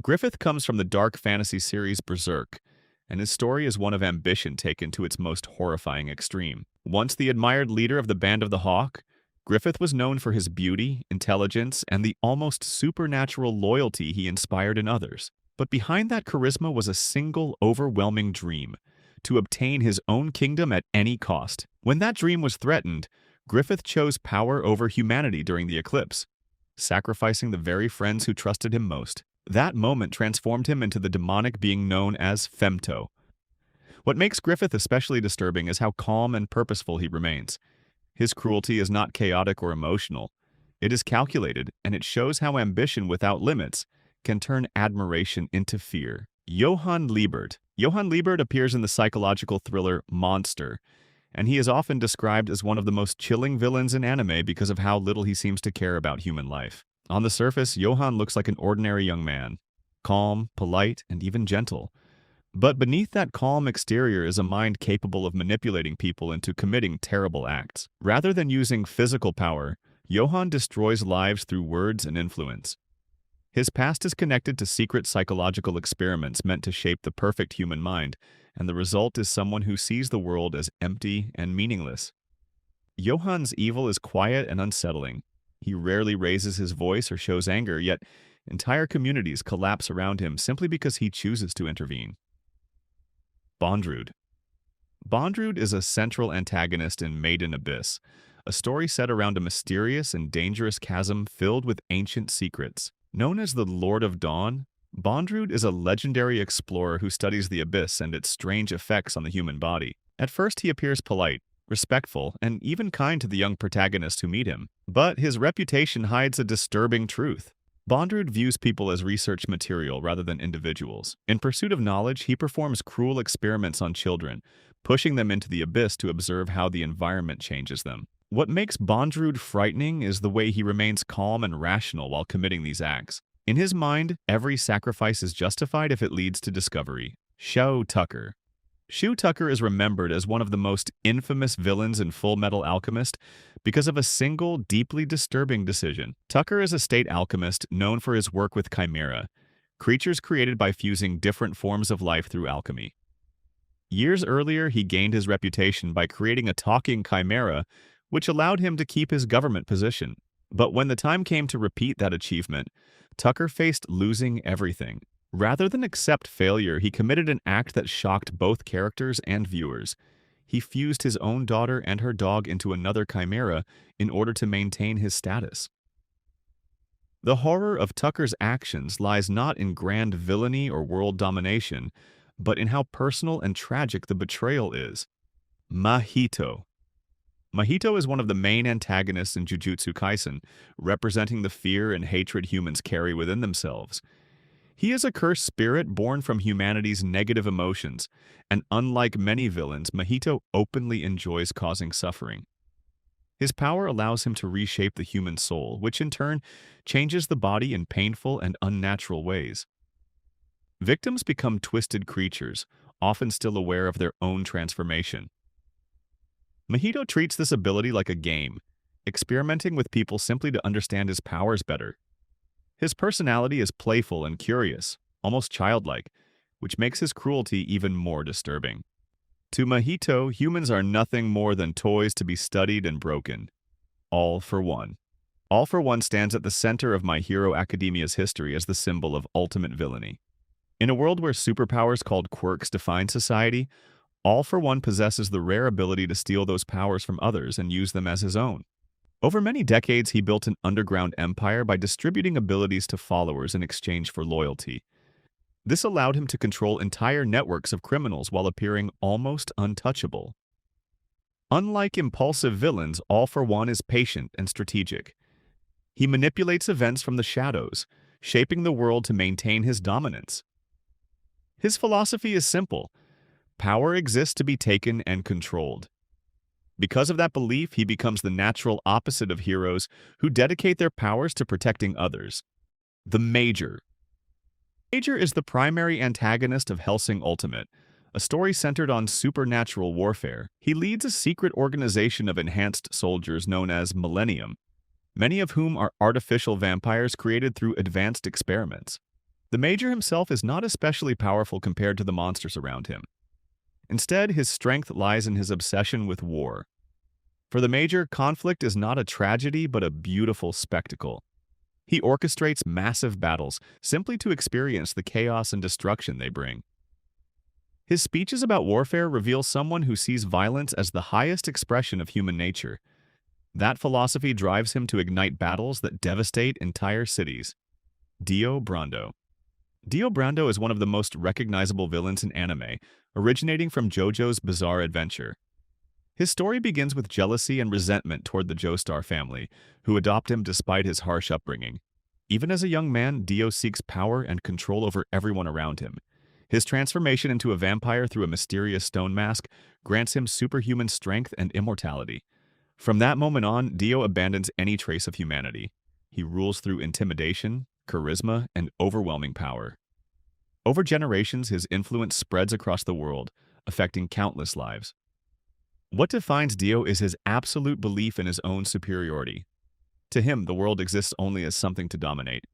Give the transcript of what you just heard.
Griffith comes from the dark fantasy series Berserk, and his story is one of ambition taken to its most horrifying extreme. Once the admired leader of the Band of the Hawk, Griffith was known for his beauty, intelligence, and the almost supernatural loyalty he inspired in others. But behind that charisma was a single, overwhelming dream: to obtain his own kingdom at any cost. When that dream was threatened, Griffith chose power over humanity during the eclipse, sacrificing the very friends who trusted him most. That moment transformed him into the demonic being known as Femto. What makes Griffith especially disturbing is how calm and purposeful he remains. His cruelty is not chaotic or emotional. It is calculated, and it shows how ambition without limits can turn admiration into fear. Johan Liebert. Johan Liebert appears in the psychological thriller Monster, and he is often described as one of the most chilling villains in anime because of how little he seems to care about human life. On the surface, Johan looks like an ordinary young man, calm, polite, and even gentle. But beneath that calm exterior is a mind capable of manipulating people into committing terrible acts. Rather than using physical power, Johan destroys lives through words and influence. His past is connected to secret psychological experiments meant to shape the perfect human mind, and the result is someone who sees the world as empty and meaningless. Johan's evil is quiet and unsettling. He rarely raises his voice or shows anger, yet entire communities collapse around him simply because he chooses to intervene. Bondrewd. Bondrewd is a central antagonist in Maiden Abyss, a story set around a mysterious and dangerous chasm filled with ancient secrets. Known as the Lord of Dawn, Bondrewd is a legendary explorer who studies the abyss and its strange effects on the human body. At first, he appears polite, respectful, and even kind to the young protagonists who meet him. But his reputation hides a disturbing truth. Bondrewd views people as research material rather than individuals. In pursuit of knowledge, he performs cruel experiments on children, pushing them into the abyss to observe how the environment changes them. What makes Bondrewd frightening is the way he remains calm and rational while committing these acts. In his mind, every sacrifice is justified if it leads to discovery. Shou Tucker. Shou Tucker is remembered as one of the most infamous villains in Full Metal Alchemist because of a single, deeply disturbing decision. Tucker is a state alchemist known for his work with chimera, creatures created by fusing different forms of life through alchemy. Years earlier, he gained his reputation by creating a talking chimera, which allowed him to keep his government position. But when the time came to repeat that achievement, Tucker faced losing everything. Rather than accept failure, he committed an act that shocked both characters and viewers. He fused his own daughter and her dog into another chimera in order to maintain his status. The horror of Tucker's actions lies not in grand villainy or world domination, but in how personal and tragic the betrayal is. Mahito. Mahito is one of the main antagonists in Jujutsu Kaisen, representing the fear and hatred humans carry within themselves. He is a cursed spirit born from humanity's negative emotions, and unlike many villains, Mahito openly enjoys causing suffering. His power allows him to reshape the human soul, which in turn changes the body in painful and unnatural ways. Victims become twisted creatures, often still aware of their own transformation. Mahito treats this ability like a game, experimenting with people simply to understand his powers better. His personality is playful and curious, almost childlike, which makes his cruelty even more disturbing. To Mahito, humans are nothing more than toys to be studied and broken. All for One. All for One stands at the center of My Hero Academia's history as the symbol of ultimate villainy. In a world where superpowers called quirks define society, All for One possesses the rare ability to steal those powers from others and use them as his own. Over many decades, he built an underground empire by distributing abilities to followers in exchange for loyalty. This allowed him to control entire networks of criminals while appearing almost untouchable. Unlike impulsive villains, All for One is patient and strategic. He manipulates events from the shadows, shaping the world to maintain his dominance. His philosophy is simple: power exists to be taken and controlled. Because of that belief, he becomes the natural opposite of heroes who dedicate their powers to protecting others. The Major. Major is the primary antagonist of Hellsing Ultimate, a story centered on supernatural warfare. He leads a secret organization of enhanced soldiers known as Millennium, many of whom are artificial vampires created through advanced experiments. The Major himself is not especially powerful compared to the monsters around him. Instead, his strength lies in his obsession with war. For the Major, conflict is not a tragedy but a beautiful spectacle. He orchestrates massive battles simply to experience the chaos and destruction they bring. His speeches about warfare reveal someone who sees violence as the highest expression of human nature. That philosophy drives him to ignite battles that devastate entire cities. Dio Brando. Dio Brando is one of the most recognizable villains in anime, originating from JoJo's Bizarre Adventure. His story begins with jealousy and resentment toward the Joestar family, who adopt him despite his harsh upbringing. Even as a young man, Dio seeks power and control over everyone around him. His transformation into a vampire through a mysterious stone mask grants him superhuman strength and immortality. From that moment on, Dio abandons any trace of humanity. He rules through intimidation, charisma, and overwhelming power. Over generations, his influence spreads across the world, affecting countless lives. What defines Dio is his absolute belief in his own superiority. To him, the world exists only as something to dominate.